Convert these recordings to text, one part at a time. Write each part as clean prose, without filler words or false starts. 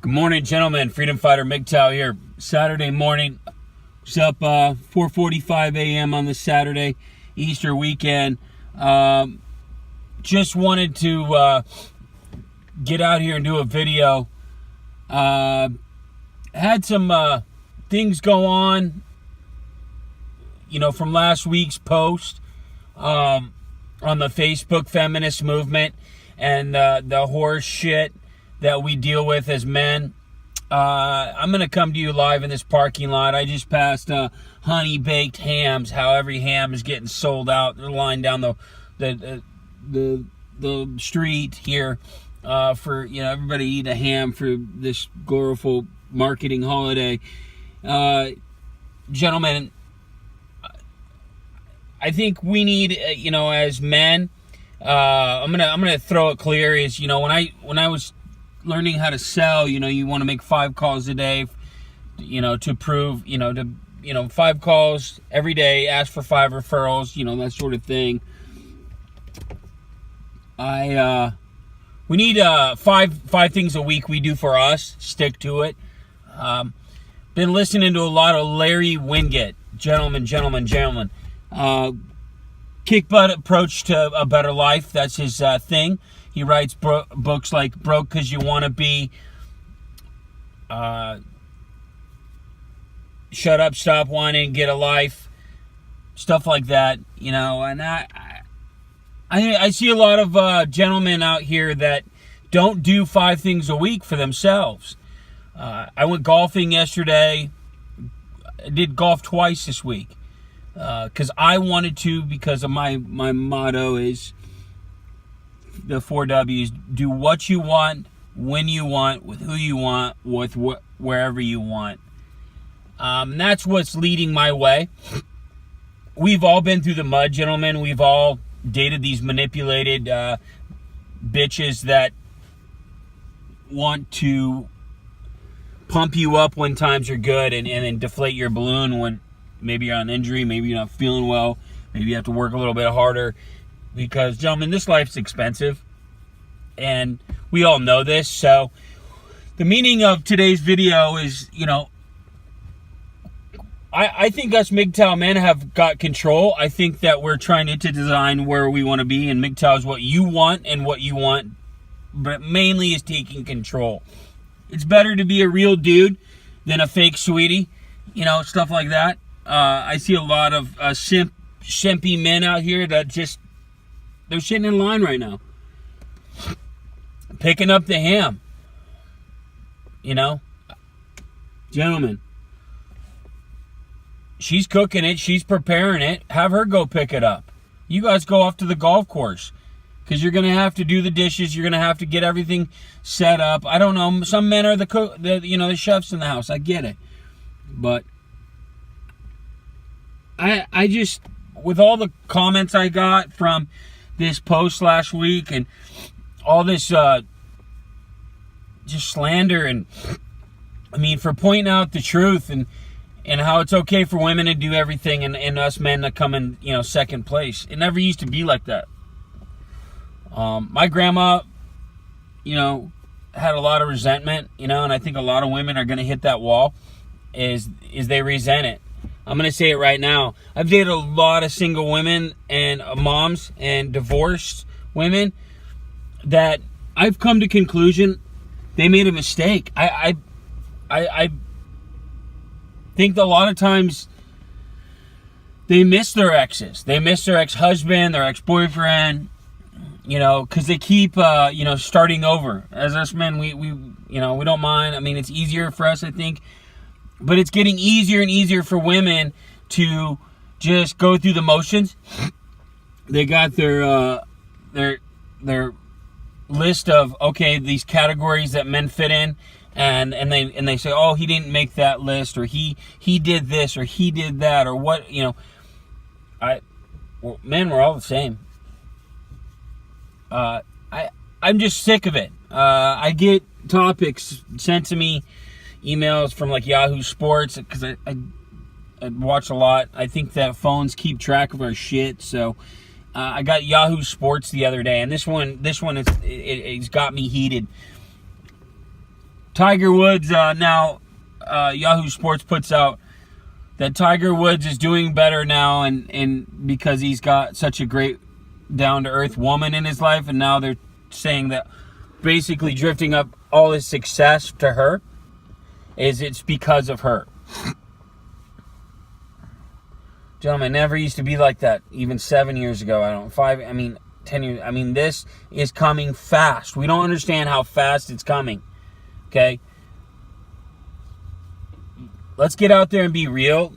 Good morning, gentlemen. Freedom Fighter Mgtow here. Saturday morning. It's up 4:45 a.m. on this Saturday, Easter weekend. Just wanted to get out here and do a video. Had some things go on, from last week's post on the Facebook feminist movement and the horse shit that we deal with as men. I'm going to come to you live in this parking lot. I just passed Honey Baked Hams, how every ham is getting sold out. They're lying down the street here for everybody to eat a ham for this glorious marketing holiday. Gentlemen, I think we need, as men, I'm gonna throw it clear, is when I was learning how to sell, you want to make 5 calls a day, to prove, 5 calls every day, ask for 5 referrals, that sort of thing. We need 5 things a week we do for us. Stick to it. Been listening to a lot of Larry Winget, gentlemen. Kick butt approach to a better life. That's his thing. He writes books like Broke Because You Want to Be, Shut Up, Stop Whining, Get a Life, stuff like that, and I see a lot of gentlemen out here that don't do 5 things a week for themselves. I went golfing yesterday. I did golf twice this week because I wanted to, because of my motto is the 4 W's. Do what you want, when you want, with who you want, with wherever you want. That's what's leading my way. We've all been through the mud, gentlemen. We've all dated these manipulated bitches that want to pump you up when times are good and then deflate your balloon when maybe you're on injury, maybe you're not feeling well, maybe you have to work a little bit harder. Because, gentlemen, this life's expensive, and we all know this. So the meaning of today's video is, I think us Mgtow men have got control. I think that we're trying to design where we want to be, and Mgtow is what you want and what you want, but mainly is taking control. It's better to be a real dude than a fake sweetie, stuff like that. I see a lot of simpy men out here that just, they're sitting in line right now, picking up the ham. Gentlemen, she's cooking it, she's preparing it. Have her go pick it up. You guys go off to the golf course, because you're going to have to do the dishes. You're going to have to get everything set up. I don't know. Some men are the chefs in the house. I get it. But I just, with all the comments I got from this post last week and all this just slander, and for pointing out the truth and how it's okay for women to do everything and us men to come in second place. It never used to be like that. My grandma had a lot of resentment, and I think a lot of women are going to hit that wall is they resent it. I'm going to say it right now. I've dated a lot of single women and moms and divorced women that I've come to conclusion they made a mistake. I think that a lot of times they miss their exes. They miss their ex-husband, their ex-boyfriend, because they keep, starting over. As us men, we don't mind. It's easier for us, I think. But it's getting easier and easier for women to just go through the motions. They got their list of, okay, these categories that men fit in, and they say, oh, he didn't make that list, or he did this, or he did that, or what, men, we're all the same. I'm just sick of it. I get topics sent to me, emails from like Yahoo Sports, because I watch a lot. I think that phones keep track of our shit. So I got Yahoo Sports the other day, and this one it's got me heated. Tiger Woods, now Yahoo Sports puts out that Tiger Woods is doing better now, and because he's got such a great down-to-earth woman in his life, and now they're saying that basically drifting up all his success to her it's because of her. Gentlemen, it never used to be like that even 7 years ago. 10 years. This is coming fast. We don't understand how fast it's coming. Okay? Let's get out there and be real.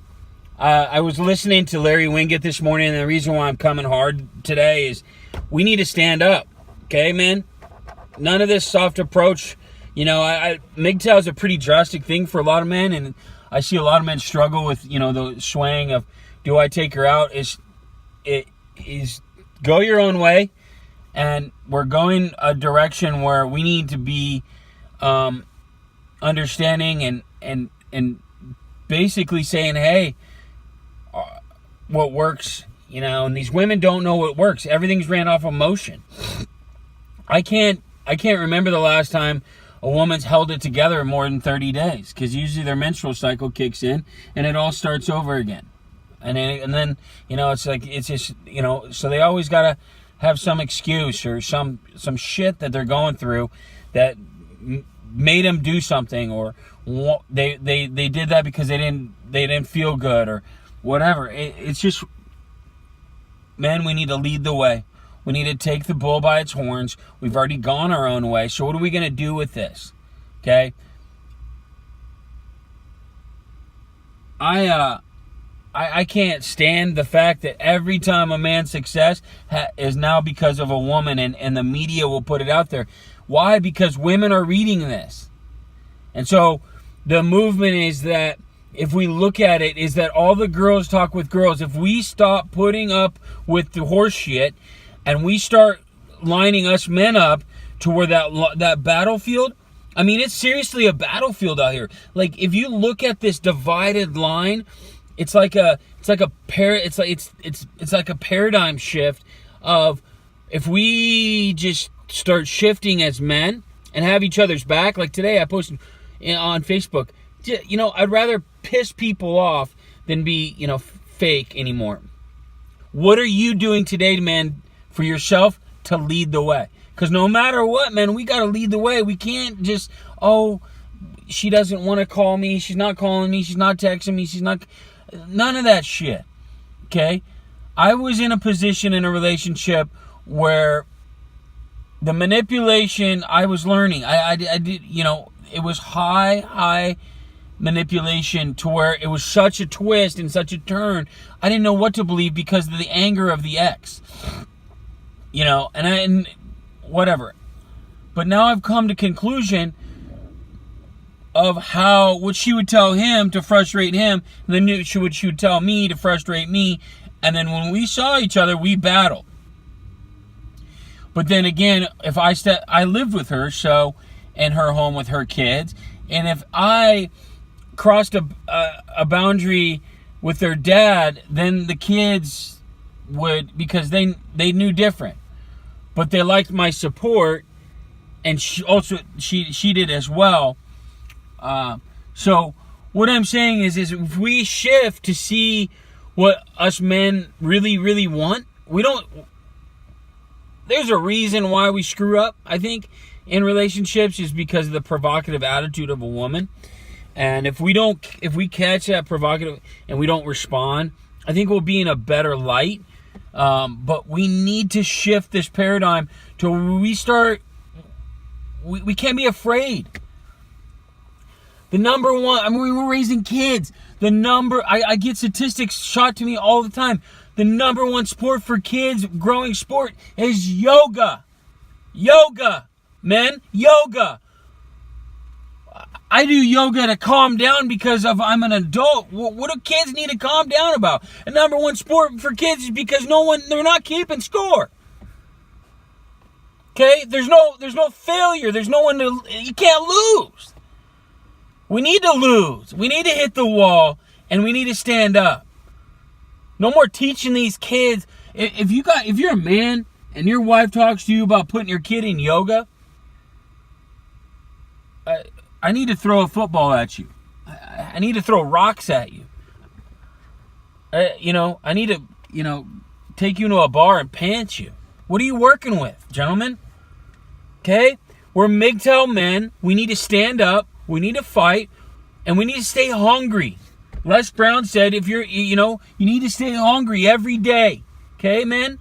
I was listening to Larry Winget this morning, and the reason why I'm coming hard today is we need to stand up. Okay, man? None of this soft approach. Mgtow is a pretty drastic thing for a lot of men, and I see a lot of men struggle with, the swaying of, do I take her out? It is go your own way, and we're going a direction where we need to be understanding and basically saying, hey, what works, and these women don't know what works. Everything's ran off emotion. I can't remember the last time a woman's held it together more than 30 days, because usually their menstrual cycle kicks in and it all starts over again. And then it's just, so they always got to have some excuse or some shit that they're going through that made them do something, or they did that because they didn't feel good or whatever. It's just, man, we need to lead the way. We need to take the bull by its horns. We've already gone our own way. So what are we going to do with this? Okay? I can't stand the fact that every time a man's success is now because of a woman, and the media will put it out there. Why? Because women are reading this. And so the movement is that, if we look at it, is that all the girls talk with girls. If we stop putting up with the horse shit and we start lining us men up to where that battlefield, it's seriously a battlefield out here. Like, if you look at this divided line, it's like a paradigm shift of, if we just start shifting as men and have each other's back. Like today I posted on Facebook, I'd rather piss people off than be, fake anymore. What are you doing today, man, for yourself to lead the way? Because no matter what, man, we got to lead the way. We can't just, she doesn't want to call me, she's not calling me, she's not texting me, none of that shit. Okay? I was in a position in a relationship where the manipulation I was learning, I did, it was high manipulation, to where it was such a twist and such a turn. I didn't know what to believe because of the anger of the ex. And whatever. But now I've come to conclusion of what she would tell him to frustrate him, and then she would tell me to frustrate me, and then when we saw each other, we battled. But then again, if I lived with her, so, in her home with her kids, and if I crossed a boundary with their dad, then the kids would, because they knew different, but they liked my support, and she did as well. So what I'm saying is if we shift to see what us men really, really want, there's a reason why we screw up, I think, in relationships, is because of the provocative attitude of a woman. And if we catch that provocative and we don't respond, I think we'll be in a better light. But we need to shift this paradigm to where we can't be afraid. The number one, we're raising kids. I get statistics shot to me all the time. The number one sport for kids, growing sport, is yoga. Yoga, men, yoga. I do yoga to calm down because I'm an adult. What do kids need to calm down about? The number one sport for kids is because they're not keeping score. Okay? There's no failure. There's no one you can't lose. We need to lose. We need to hit the wall, and we need to stand up. No more teaching these kids. If you're a man and your wife talks to you about putting your kid in yoga, I need to throw a football at you. I need to throw rocks at you. I need to, take you into a bar and pants you. What are you working with, gentlemen? Okay? We're Mgtow men. We need to stand up. We need to fight. And we need to stay hungry. Les Brown said, if you're, you need to stay hungry every day. Okay, man?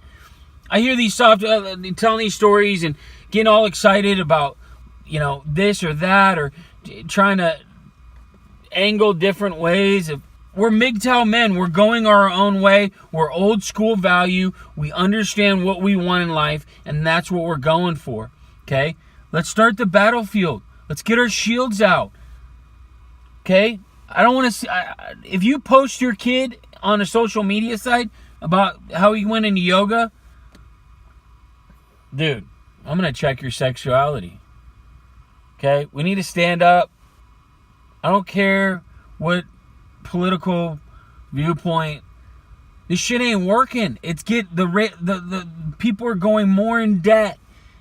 I hear these telling these stories and getting all excited about, this or that, or trying to angle different ways. We're Mgtow men. We're going our own way. We're old school value. We understand what we want in life, and that's what we're going for. Okay? Let's start the battlefield. Let's get our shields out. Okay? I don't want to see... if you post your kid on a social media site about how he went into yoga, dude, I'm going to check your sexuality. Okay? We need to stand up. I don't care what political viewpoint. This shit ain't working. The people are going more in debt,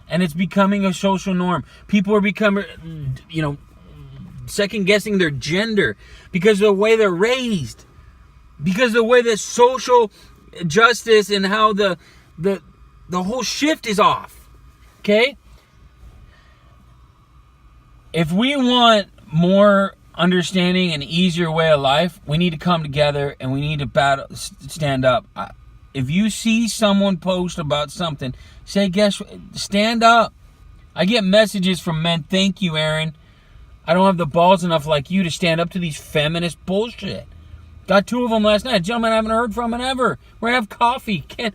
and it's becoming a social norm. People are becoming, second guessing their gender because of the way they're raised, because of the way that social justice and how the whole shift is off. Okay? If we want more understanding and easier way of life, we need to come together and we need to stand up. If you see someone post about something, stand up. I get messages from men, thank you, Aaron. I don't have the balls enough like you to stand up to these feminist bullshit. Got 2 of them last night. A gentleman I haven't heard from in ever. We're gonna have coffee. Can't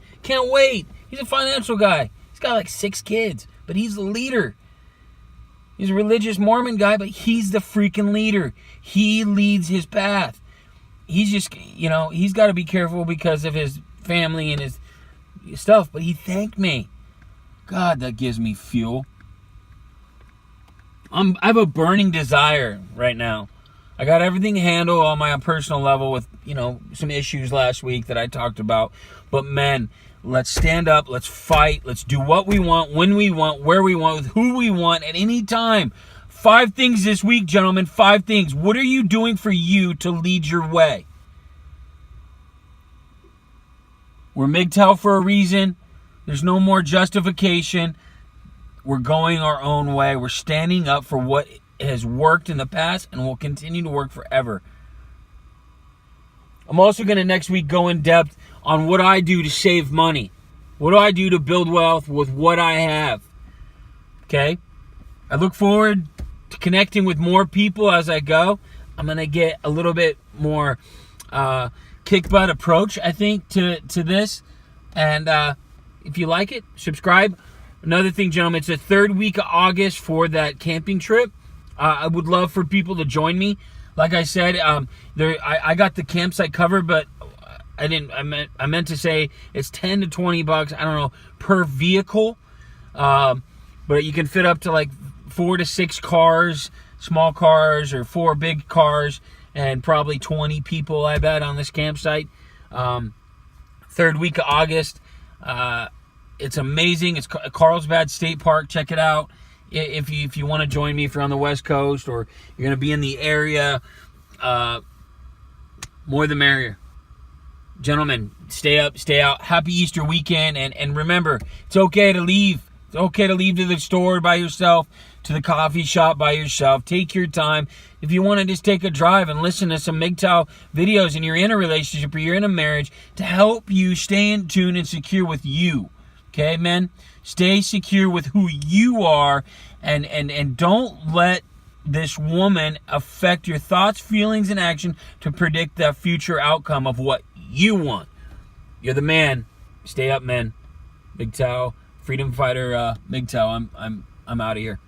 wait. He's a financial guy. He's got like 6 kids, but he's the leader. He's a religious Mormon guy, but he's the freaking leader. He leads his path. He's just, he's got to be careful because of his family and his stuff. But he thanked me. God, that gives me fuel. I have a burning desire right now. I got everything handled on my personal level with, some issues last week that I talked about. But men, let's stand up, let's fight, let's do what we want, when we want, where we want, with who we want, at any time. 5 things this week, gentlemen, 5 things. What are you doing for you to lead your way? We're Mgtow for a reason. There's no more justification. We're going our own way. We're standing up for what has worked in the past and will continue to work forever. I'm also going to next week go in depth on what I do to save money. What do I do to build wealth with what I have? Okay? I look forward to connecting with more people as I go. I'm going to get a little bit more kick butt approach, I think, to this. And if you like it, subscribe. Another thing, gentlemen, it's the 3rd week of August for that camping trip. I would love for people to join me. Like I said, I got the campsite covered, but I meant to say it's $10 to $20. I don't know, per vehicle. But you can fit up to like 4 to 6 cars, small cars, or 4 big cars, and probably 20 people, I bet, on this campsite. 3rd week of August. It's amazing. It's Carlsbad State Park. Check it out. If you want to join me, if you're on the West Coast or you're going to be in the area, more the merrier. Gentlemen, stay up, stay out. Happy Easter weekend. And remember, it's okay to leave. It's okay to leave to the store by yourself, to the coffee shop by yourself. Take your time. If you want to just take a drive and listen to some Mgtow videos and you're in a relationship or you're in a marriage to help you stay in tune and secure with you. Okay, men? Stay secure with who you are and don't let this woman affect your thoughts, feelings, and action to predict the future outcome of what you want. You're the man. Stay up, men. Mgtow, freedom fighter, Mgtow. I'm out of here.